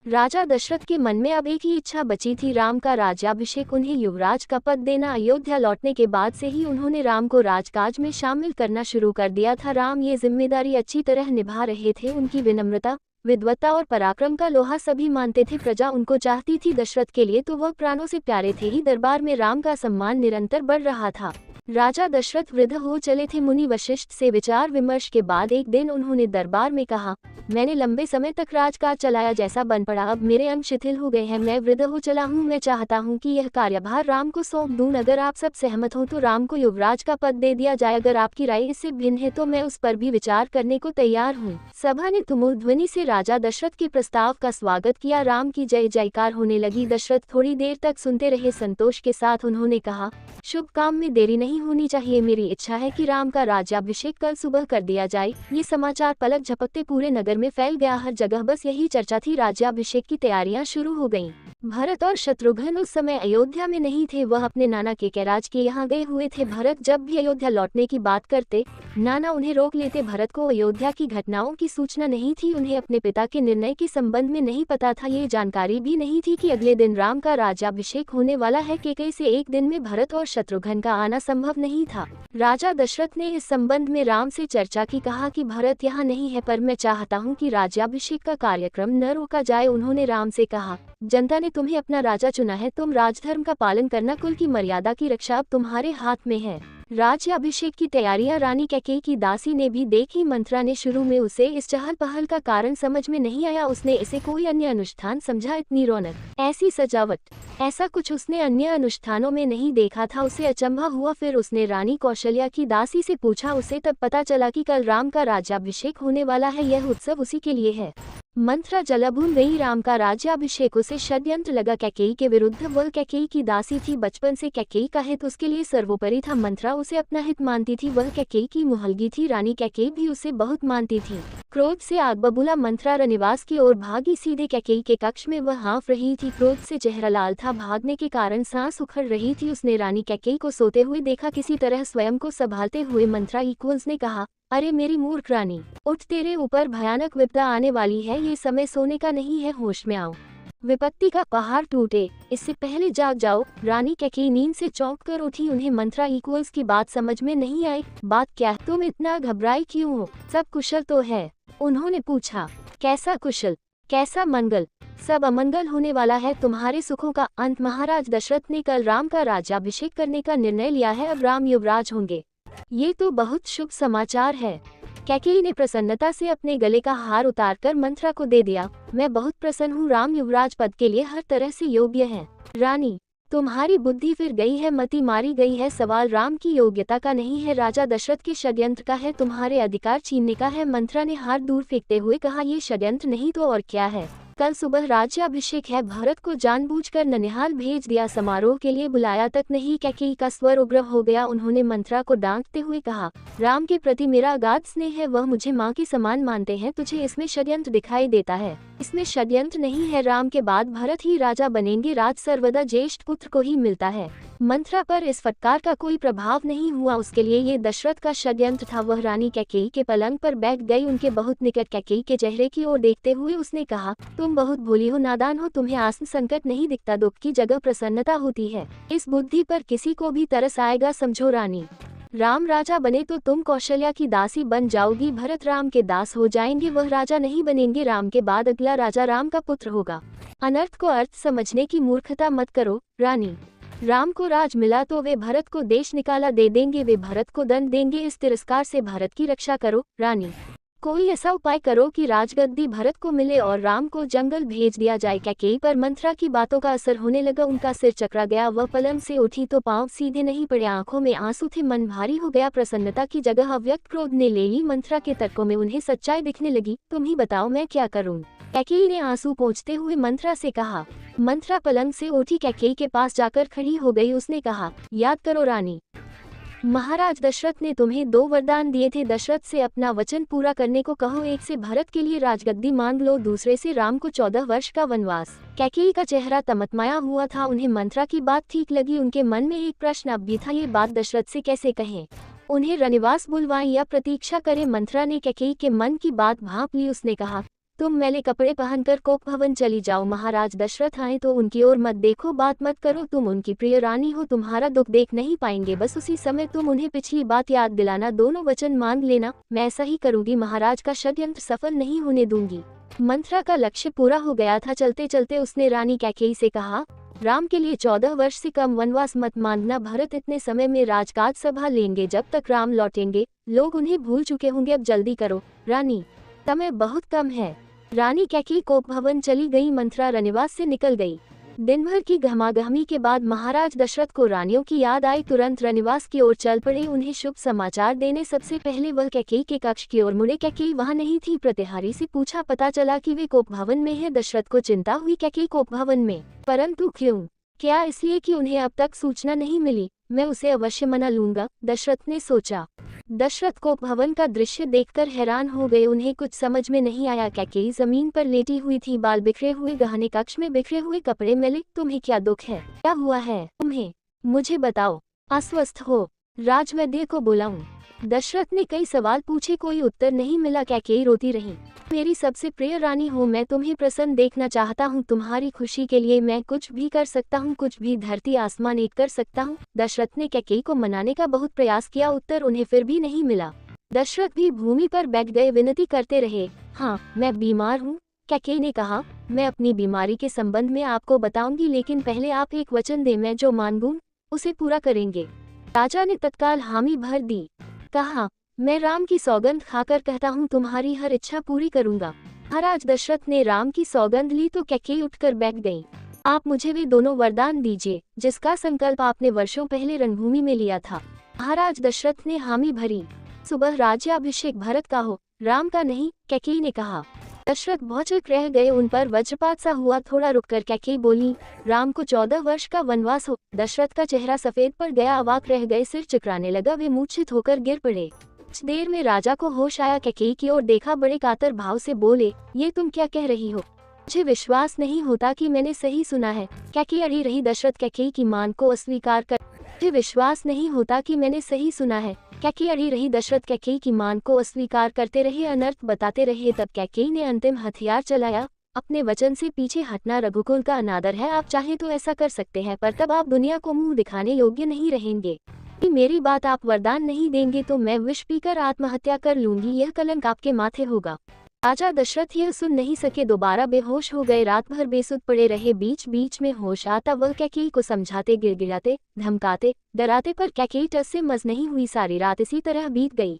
राजा दशरथ के मन में अब एक ही इच्छा बची थी, राम का राज्याभिषेक। उन्हें युवराज का पद देना। अयोध्या लौटने के बाद से ही उन्होंने राम को राजकाज में शामिल करना शुरू कर दिया था। राम ये जिम्मेदारी अच्छी तरह निभा रहे थे। उनकी विनम्रता, विद्वता और पराक्रम का लोहा सभी मानते थे। प्रजा उनको चाहती थी। दशरथ के लिए तो वह प्राणों से प्यारे थे ही। दरबार में राम का सम्मान निरंतर बढ़ रहा था। राजा दशरथ वृद्ध हो चले थे। मुनि वशिष्ठ से विचार विमर्श के बाद एक दिन उन्होंने दरबार में कहा, मैंने लंबे समय तक राजकाज चलाया, जैसा बन पड़ा अब मेरे अंग शिथिल हो गए हैं। मैं वृद्ध हो चला हूँ। मैं चाहता हूँ कि यह कार्यभार राम को सौंप दूं। अगर आप सब सहमत हो तो राम को युवराज का पद दे दिया जाए। अगर आपकी राय इससे भिन्न है तो मैं उस पर भी विचार करने को तैयार हूँ। सभा ने तुमुल ध्वनि से राजा दशरथ के प्रस्ताव का स्वागत किया। राम की जय जयकार होने लगी। दशरथ थोड़ी देर तक सुनते रहे। संतोष के साथ उन्होंने कहा, शुभ काम में देरी नहीं होनी चाहिए। मेरी इच्छा है कि राम का राज्याभिषेक कल सुबह कर दिया जाए। ये समाचार पलक झपकते पूरे नगर में फैल गया। हर जगह बस यही चर्चा थी। राज्याभिषेक की तैयारियां शुरू हो गईं। भरत और शत्रुघ्न उस समय अयोध्या में नहीं थे। वह अपने नाना केकैराज के यहाँ गए हुए थे। भरत जब भी अयोध्या लौटने की बात करते, नाना उन्हें रोक लेते। भरत को अयोध्या की घटनाओं की सूचना नहीं थी। उन्हें अपने पिता के निर्णय के संबंध में नहीं पता था। ये जानकारी भी नहीं थी कि अगले दिन राम का राज्याभिषेक होने वाला है। केकई से एक दिन में भरत और शत्रुघ्न का आना संभव नहीं था। राजा दशरथ ने इस संबंध में राम से चर्चा की। कहा कि भरत यहाँ नहीं है, पर मैं चाहता हूँ कि राज्याभिषेक का कार्यक्रम न रोका जाए। उन्होंने राम से कहा, जनता ने तुम्हें अपना राजा चुना है। तुम राजधर्म का पालन करना, कुल की मर्यादा की रक्षा अब तुम्हारे हाथ में है। राज्याभिषेक की तैयारियां रानी कैकेयी की दासी ने भी देखी। मंत्रा ने शुरू में उसे इस चहल पहल का कारण समझ में नहीं आया। उसने इसे कोई अन्य अनुष्ठान समझा। इतनी रौनक, ऐसी सजावट, ऐसा कुछ उसने अन्य अनुष्ठानों में नहीं देखा था। उसे अचंभा हुआ। फिर उसने रानी कौशल्या की दासी से पूछा। उसे तब पता चला कि कल राम का राज्याभिषेक होने वाला है। यह उत्सव उसी के लिए है। मंत्रा जलाभून गई। राम का राज्याभिषेक उसे षड्यंत्र लगा। कैकेयी के विरुद्ध। वह कैकेयी की दासी थी। बचपन से कैकेयी का हित उसके लिए सर्वोपरि था। मंत्रा उसे अपना हित मानती थी। वह कैकेयी की मुहलगी थी। रानी कैकेयी भी उसे बहुत मानती थी। क्रोध से आग बबूला मंत्रा रनिवास की ओर भागी। सीधे कैकेयी के कक्ष में वह हाँफ रही थी। क्रोध से चेहरा लाल था। भागने के कारण सांस उखड़ रही थी। उसने रानी कैकेयी को सोते हुए देखा। किसी तरह स्वयं को संभालते हुए मंत्रा ने कहा, अरे मेरी मूर्ख रानी, उठ, तेरे ऊपर भयानक विपदा आने वाली है। ये समय सोने का नहीं है, होश में आओ। विपत्ति का पहाड़ टूटे, इससे पहले जाग जाओ। रानी कैकेयी नींद से चौंक कर उठी। उन्हें मंत्रा की बात समझ में नहीं आई। बात क्या है? तुम इतना घबराई क्यों हो? सब कुशल तो है? उन्होंने पूछा। कैसा कुशल, कैसा मंगल? सब अमंगल होने वाला है। तुम्हारे सुखों का अंत। महाराज दशरथ ने कल राम का राज्याभिषेक करने का निर्णय लिया है। अब राम युवराज होंगे। ये तो बहुत शुभ समाचार है। कैकेयी ने प्रसन्नता से अपने गले का हार उतारकर मंत्रा को दे दिया। मैं बहुत प्रसन्न हूँ। राम युवराज पद के लिए हर तरह से योग्य हैं। रानी, तुम्हारी बुद्धि फिर गई है, मति मारी गई है। सवाल राम की योग्यता का नहीं है, राजा दशरथ के षड्यंत्र का है। तुम्हारे अधिकार छीनने का है। मंत्रा ने हार दूर फेंकते हुए कहा, ये षड्यंत्र नहीं तो और क्या है? कल सुबह राज्याभिषेक है। भरत को जानबूझकर ननिहाल भेज दिया, समारोह के लिए बुलाया तक नहीं। कैकेयी का स्वर उग्र हो गया। उन्होंने मंत्रा को डांटते हुए कहा, राम के प्रति मेरा अगाध स्नेह है। वह मुझे माँ के समान मानते हैं। तुझे इसमें षड्यंत्र दिखाई देता है। इसमें षड्यंत्र नहीं है। राम के बाद भरत ही राजा बनेंगे। राज सर्वदा ज्येष्ठ पुत्र को ही मिलता है। मंत्रा पर इस फटकार का कोई प्रभाव नहीं हुआ। उसके लिए ये दशरथ का षड्यंत्र था। वह रानी कैकेयी के पलंग पर बैठ गई। उनके बहुत निकट कैकेयी के चेहरे की ओर देखते हुए उसने कहा, तुम बहुत भोली हो, नादान हो। तुम्हें आसन संकट नहीं दिखता, दुख की जगह प्रसन्नता होती है। इस बुद्धि पर किसी को भी तरस आएगा। समझो रानी, राम राजा बने तो तुम कौशल्या की दासी बन जाओगी। भरत राम के दास हो जाएंगे। वह राजा नहीं बनेंगे। राम के बाद अगला राजा राम का पुत्र होगा। अनर्थ को अर्थ समझने की मूर्खता मत करो रानी। राम को राज मिला तो वे भरत को देश निकाला दे देंगे। वे भरत को दंड देंगे। इस तिरस्कार से भरत की रक्षा करो रानी। कोई ऐसा उपाय करो कि राजगद्दी भरत को मिले और राम को जंगल भेज दिया जाए। कैकेयी पर मंत्रा की बातों का असर होने लगा। उनका सिर चकरा गया। वह पलंग से उठी तो पांव सीधे नहीं पड़े। आंखों में आंसू थे। मन भारी हो गया। प्रसन्नता की जगह अव्यक्त क्रोध ने ले ली। मंत्रा के तर्कों में उन्हें सच्चाई दिखने लगी। तुम ही बताओ, मैं क्या करूं? कैकेयी ने आंसू पोंछते हुए मंत्रा से कहा। मंत्रा पलंग से उठी कैकेयी के पास जाकर खड़ी हो गई। उसने कहा, याद करो रानी, महाराज दशरथ ने तुम्हें 2 वरदान दिए थे। दशरथ से अपना वचन पूरा करने को कहो। एक से भरत के लिए राजगद्दी मांग लो, दूसरे से राम को 14 वर्ष का वनवास। कैकेयी का चेहरा तमतमाया हुआ था। उन्हें मंत्रा की बात ठीक लगी। उनके मन में एक प्रश्न अब भी था, ये बात दशरथ से कैसे कहें? उन्हें रनिवास बुलवाएं या प्रतीक्षा करें? मंत्रा ने कैकेयी के मन की बात भांप ली। उसने कहा, तुम मैले कपड़े पहनकर कोप भवन चली जाओ। महाराज दशरथ आए तो उनकी ओर मत देखो, बात मत करो, तुम उनकी प्रिय रानी हो, तुम्हारा दुख देख नहीं पाएंगे। बस उसी समय तुम उन्हें पिछली बात याद दिलाना, दोनों वचन मान लेना। मैं ऐसा ही करूंगी, महाराज का षड्यंत्र सफल नहीं होने दूंगी। मंथरा का लक्ष्य पूरा हो गया था। चलते चलते उसने रानी कैकेयी से कहा, राम के लिए 14 वर्ष से कम वनवास मत मांगना। भरत इतने समय में राजकाज सभा लेंगे, जब तक राम लौटेंगे लोग उन्हें भूल चुके होंगे। अब जल्दी करो रानी, समय बहुत कम है। रानी कैकेयी कोप भवन चली गई, मंथरा रनिवास से निकल गई। दिन भर की गहमागहमी के बाद महाराज दशरथ को रानियों की याद आई। तुरंत रनिवास की ओर चल पड़े उन्हें शुभ समाचार देने। सबसे पहले वह कैकेयी के कक्ष की ओर मुड़े। कैकेयी वहां नहीं थी। प्रतिहारी से पूछा, पता चला कि वे कोप भवन में है। दशरथ को चिंता हुई, कैकेयी कोप भवन में, परंतु क्यों? क्या इसलिए कि उन्हें अब तक सूचना नहीं मिली? मैं उसे अवश्य मना लूंगा, दशरथ ने सोचा। दशरथ कोप भवन का दृश्य देखकर हैरान हो गए, उन्हें कुछ समझ में नहीं आया। कैकेयी जमीन पर लेटी हुई थी, बाल बिखरे हुए, गहने कक्ष में बिखरे हुए कपड़े मैले। तुम्हें क्या दुख है? क्या हुआ है तुम्हें? मुझे बताओ। अस्वस्थ हो? राजवैद्य को बुलाऊं? दशरथ ने कई सवाल पूछे, कोई उत्तर नहीं मिला। कैकेयी रोती रही। मेरी सबसे प्रिय रानी हो, मैं तुम्हें प्रसन्न देखना चाहता हूँ। तुम्हारी खुशी के लिए मैं कुछ भी कर सकता हूँ, कुछ भी धरती आसमान एक कर सकता हूँ। दशरथ ने कैकेयी को मनाने का बहुत प्रयास किया, उत्तर उन्हें फिर भी नहीं मिला। दशरथ भी भूमि पर बैठ गए, विनती करते रहे। हाँ, मैं बीमार हूँ, कैकेयी ने कहा। मैं अपनी बीमारी के संबंध में आपको बताऊंगी, लेकिन पहले आप एक वचन दें, मैं जो मांगूं उसे पूरा करेंगे। राजा ने तत्काल हामी भर दी। कहा, मैं राम की सौगंध खाकर कहता हूँ, तुम्हारी हर इच्छा पूरी करूंगा। महाराज दशरथ ने राम की सौगंध ली तो कैकेयी उठकर बैठ गई। आप मुझे वे दोनों वरदान दीजिए जिसका संकल्प आपने वर्षों पहले रणभूमि में लिया था। महाराज दशरथ ने हामी भरी। सुबह राज्याभिषेक भरत का हो, राम का नहीं, कैकेयी ने कहा। दशरथ भौचक रह गए, उन पर वज्रपात सा हुआ। थोड़ा रुककर कैकेयी बोली, राम को 14 वर्ष का वनवास हो। दशरथ का चेहरा सफेद पड़ गया, अवाक रह गए, सिर चकराने लगा, वे मूर्छित होकर गिर पड़े। कुछ देर में राजा को होश आया, कैकेयी की ओर देखा, बड़े कातर भाव से बोले, ये तुम क्या कह रही हो? मुझे विश्वास नहीं होता कि मैंने सही सुना है। कैकेयी अड़ी रही। दशरथ कैकेयी की मान को अस्वीकार कर, मुझे विश्वास नहीं होता कि मैंने सही सुना है। कैकेयी अड़ी रही। दशरथ कैकेयी की मान को अस्वीकार करते रहे, अनर्थ बताते रहे। तब कैकेयी ने अंतिम हथियार चलाया, अपने वचन से पीछे हटना रघुकुल का अनादर है। आप चाहे तो ऐसा कर सकते हैं, पर तब आप दुनिया को मुंह दिखाने योग्य नहीं रहेंगे। मेरी बात आप वरदान नहीं देंगे तो मैं विष पीकर आत्महत्या कर लूंगी, यह कलंक आपके माथे होगा। राजा दशरथ यह सुन नहीं सके, दोबारा बेहोश हो गए। रात भर बेसुध पड़े रहे। बीच बीच में होश आता वह कैकेयी को समझाते, गिड़गिड़ाते, धमकाते, डराते, पर कैकेयी टस से मस नहीं हुई। सारी रात इसी तरह बीत गई।